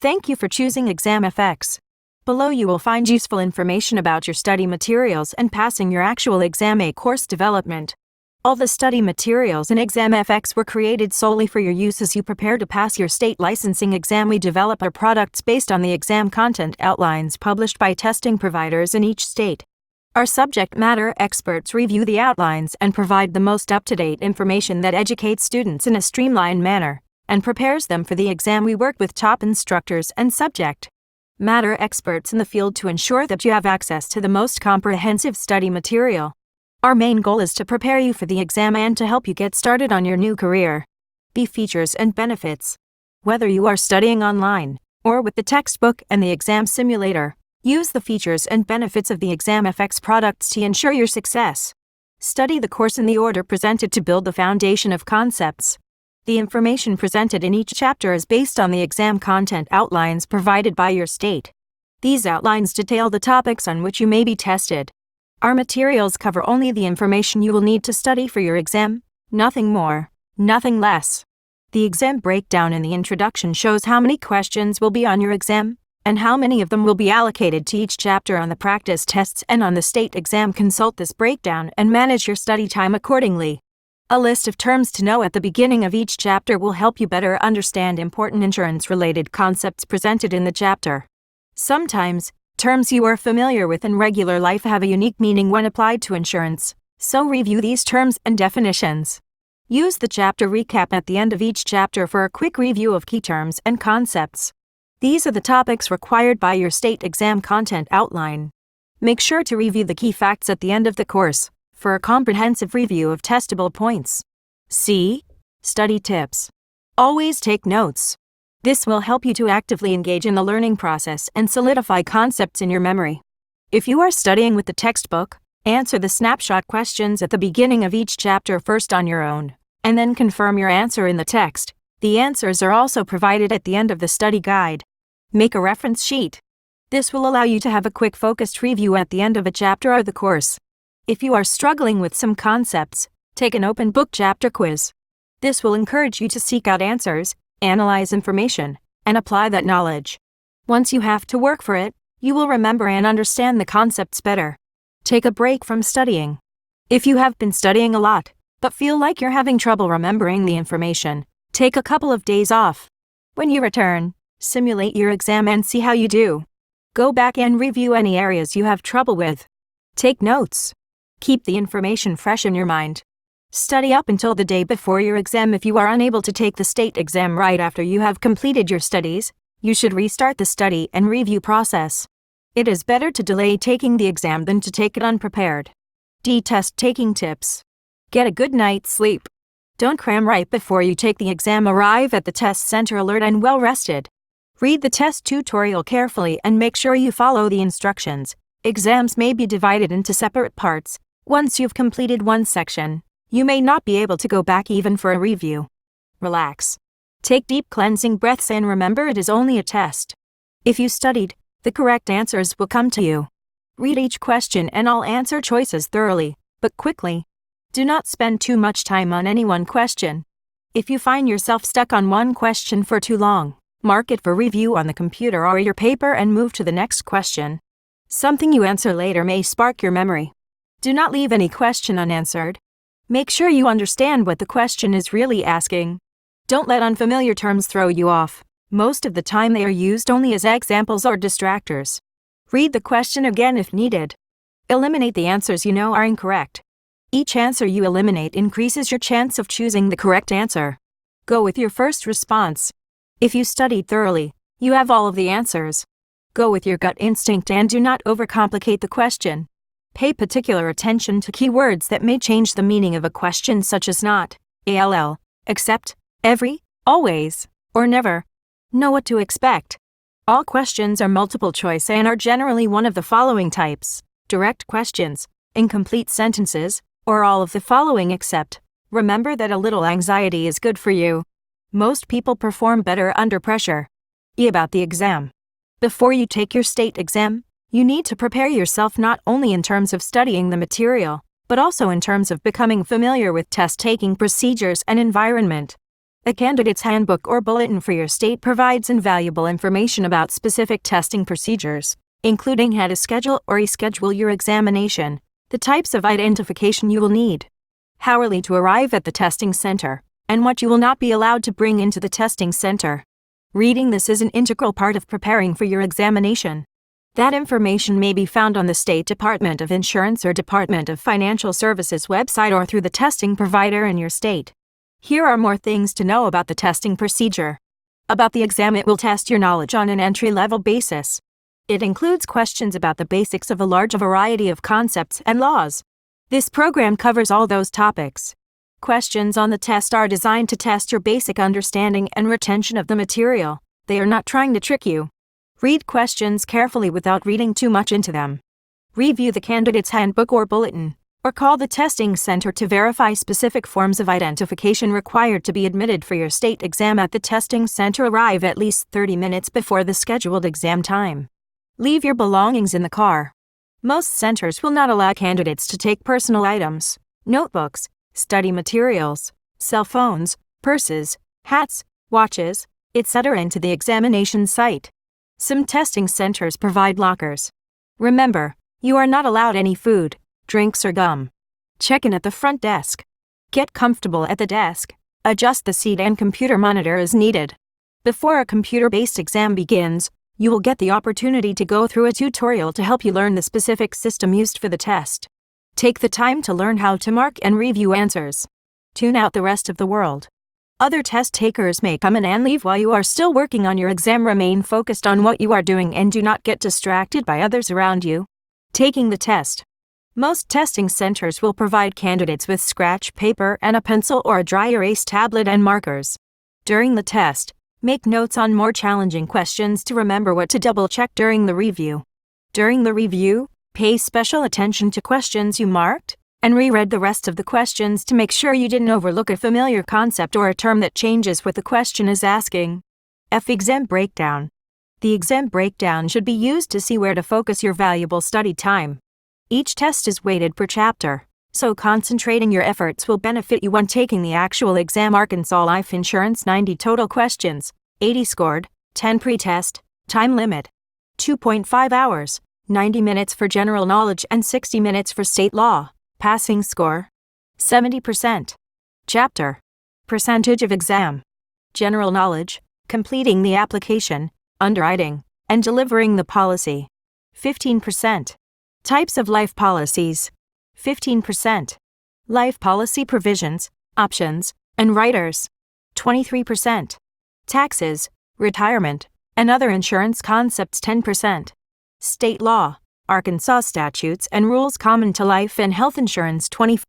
Thank you for choosing ExamFX. Below you will find useful information about your study materials and passing your actual Exam A course development. All the study materials in ExamFX were created solely for your use as you prepare to pass your state licensing exam. We develop our products based on the exam content outlines published by testing providers in each state. Our subject matter experts review the outlines and provide the most up-to-date information that educates students in a streamlined manner and prepares them for the exam. We work with top instructors and subject matter experts in the field to ensure that you have access to the most comprehensive study material. Our main goal is to prepare you for the exam and to help you get started on your new career. B features and benefits. Whether you are studying online or with the textbook and the exam simulator, use the features and benefits of the ExamFX products to ensure your success. Study the course in the order presented to build the foundation of concepts. The information presented in each chapter is based on the exam content outlines provided by your state. These outlines detail the topics on which you may be tested. Our materials cover only the information you will need to study for your exam, nothing more, nothing less. The exam breakdown in the introduction shows how many questions will be on your exam, and how many of them will be allocated to each chapter on the practice tests and on the state exam. Consult this breakdown and manage your study time accordingly. A list of terms to know at the beginning of each chapter will help you better understand important insurance-related concepts presented in the chapter. Sometimes, terms you are familiar with in regular life have a unique meaning when applied to insurance, so review these terms and definitions. Use the chapter recap at the end of each chapter for a quick review of key terms and concepts. These are the topics required by your state exam content outline. Make sure to review the key facts at the end of the course for a comprehensive review of testable points. C. Study tips. Always take notes. This will help you to actively engage in the learning process and solidify concepts in your memory. If you are studying with the textbook, answer the snapshot questions at the beginning of each chapter first on your own, and then confirm your answer in the text. The answers are also provided at the end of the study guide. Make a reference sheet. This will allow you to have a quick focused review at the end of a chapter or the course. If you are struggling with some concepts, take an open book chapter quiz. This will encourage you to seek out answers, analyze information, and apply that knowledge. Once you have to work for it, you will remember and understand the concepts better. Take a break from studying. If you have been studying a lot, but feel like you're having trouble remembering the information, take a couple of days off. When you return, simulate your exam and see how you do. Go back and review any areas you have trouble with. Take notes. Keep the information fresh in your mind. Study up until the day before your exam. If you are unable to take the state exam right after you have completed your studies, you should restart the study and review process. It is better to delay taking the exam than to take it unprepared. D. Test taking tips. Get a good night's sleep. Don't cram right before you take the exam. Arrive at the test center alert and well rested. Read the test tutorial carefully and make sure you follow the instructions. Exams may be divided into separate parts. Once you've completed one section, you may not be able to go back even for a review. Relax. Take deep cleansing breaths and remember it is only a test. If you studied, the correct answers will come to you. Read each question and all answer choices thoroughly, but quickly. Do not spend too much time on any one question. If you find yourself stuck on one question for too long, mark it for review on the computer or your paper and move to the next question. Something you answer later may spark your memory. Do not leave any question unanswered. Make sure you understand what the question is really asking. Don't let unfamiliar terms throw you off. Most of the time they are used only as examples or distractors. Read the question again if needed. Eliminate the answers you know are incorrect. Each answer you eliminate increases your chance of choosing the correct answer. Go with your first response. If you studied thoroughly, you have all of the answers. Go with your gut instinct and do not overcomplicate the question. Pay particular attention to keywords that may change the meaning of a question, such as not, all, except, every, always, or never. Know what to expect. All questions are multiple choice and are generally one of the following types: direct questions, incomplete sentences, or all of the following except. Remember that a little anxiety is good for you. Most people perform better under pressure. E. About the exam. Before you take your state exam, you need to prepare yourself not only in terms of studying the material, but also in terms of becoming familiar with test-taking procedures and environment. A candidate's handbook or bulletin for your state provides invaluable information about specific testing procedures, including how to schedule or reschedule your examination, the types of identification you will need, how early to arrive at the testing center, and what you will not be allowed to bring into the testing center. Reading this is an integral part of preparing for your examination. That information may be found on the State Department of Insurance or Department of Financial Services website or through the testing provider in your state. Here are more things to know about the testing procedure. About the exam, it will test your knowledge on an entry-level basis. It includes questions about the basics of a large variety of concepts and laws. This program covers all those topics. Questions on the test are designed to test your basic understanding and retention of the material. They are not trying to trick you. Read questions carefully without reading too much into them. Review the candidate's handbook or bulletin, or call the testing center to verify specific forms of identification required to be admitted for your state exam at the testing center. Arrive at least 30 minutes before the scheduled exam time. Leave your belongings in the car. Most centers will not allow candidates to take personal items, notebooks, study materials, cell phones, purses, hats, watches, etc. into the examination site. Some testing centers provide lockers. Remember, you are not allowed any food, drinks or gum. Check in at the front desk. Get comfortable at the desk. Adjust the seat and computer monitor as needed. Before a computer-based exam begins, you will get the opportunity to go through a tutorial to help you learn the specific system used for the test. Take the time to learn how to mark and review answers. Tune out the rest of the world. Other test takers may come in and leave while you are still working on your exam. Remain focused on what you are doing and do not get distracted by others around you. Taking the test. Most testing centers will provide candidates with scratch paper and a pencil or a dry erase tablet and markers. During the test, make notes on more challenging questions to remember what to double-check during the review. During the review, pay special attention to questions you marked, and reread the rest of the questions to make sure you didn't overlook a familiar concept or a term that changes what the question is asking. Exam breakdown. The exam breakdown should be used to see where to focus your valuable study time. Each test is weighted per chapter, so concentrating your efforts will benefit you when taking the actual exam. Arkansas Life Insurance 90 total questions, 80 scored, 10 pre-test, time limit 2.5 hours, 90 minutes for general knowledge and 60 minutes for state law. Passing score 70%. Chapter. Percentage of exam. General knowledge, completing the application, underwriting, and delivering the policy 15%. Types of life policies 15%. Life policy provisions, options, and riders 23%. Taxes, retirement, and other insurance concepts 10%. State law, Arkansas statutes and rules common to life and health insurance 20%.